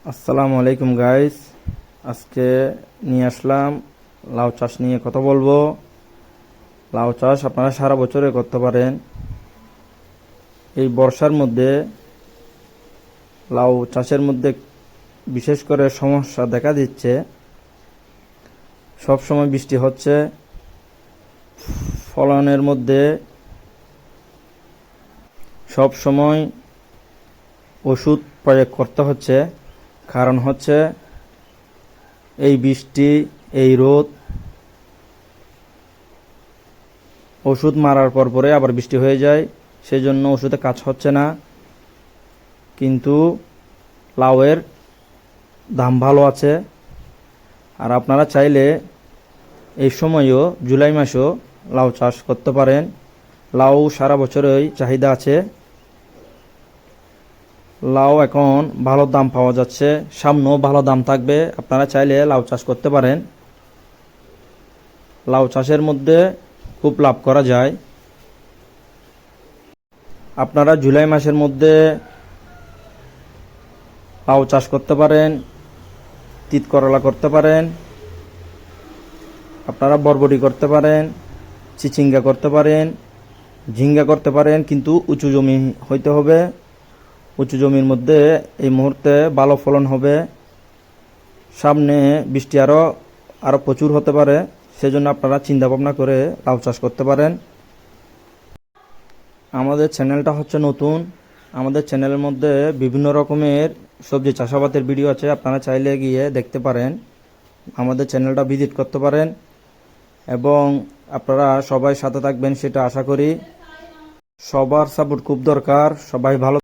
আসসালামু আলাইকুম গাইস। আজকে নিয়ে আসলাম লাউ চাষ নিয়ে কথা বলবো। লাউ চাষ আপনারা সারা বছরে করতে পারেন। এই বর্ষার মধ্যে লাউ চাষের মধ্যে বিশেষ করে সমস্যা দেখা দিচ্ছে। সব সময় বৃষ্টি হচ্ছে, ফলনের মধ্যে সব সময় ওষুধ প্রয়োগ করতে হচ্ছে। কারণ হচ্ছে এই বৃষ্টি, এই রোদ, ওষুধ মারার পরে আবার বৃষ্টি হয়ে যায়, সেই জন্য ওষুধে কাজ হচ্ছে না। কিন্তু লাউয়ের দাম ভালো আছে। আর আপনারা চাইলে এই সময়ও জুলাই মাসেও লাউ চাষ করতে পারেন। লাউ সারা বছরই চাহিদা আছে। লাউ এখন ভালো দাম পাওয়া যাচ্ছে, সামনেও ভালো দাম থাকবে। আপনারা চাইলে লাউ চাষ করতে পারেন। লাউ চাষের মধ্যে খুব লাভ করা যায়। আপনারা জুলাই মাসের মধ্যে লাউ চাষ করতে পারেন, তিত করলা করতে পারেন, আপনারা বরবটি করতে পারেন, চিচিঙ্গা করতে পারেন, ঝিঙ্গা করতে পারেন। কিন্তু উঁচু জমি হইতে হবে। উঁচু জমির মধ্যে এই মুহূর্তে ভালো ফলন হবে। সামনে বৃষ্টি আরো প্রচুর হতে পারে, সেজন্য আপনারা চিন্তা ভাবনা করে লাউ চাষ করতে পারেন। আমাদের চ্যানেলটা হচ্ছে নতুন। আমাদের চ্যানেলের মধ্যে বিভিন্ন রকমের সবজি চাষাবাদের ভিডিও আছে, আপনারা চাইলে গিয়ে দেখতে পারেন। আমাদের চ্যানেলটা ভিজিট করতে পারেন এবং আপনারা সবাই সাথে থাকবেন সেটা আশা করি। সবার সাপোর্ট খুব দরকার। সবাই ভালো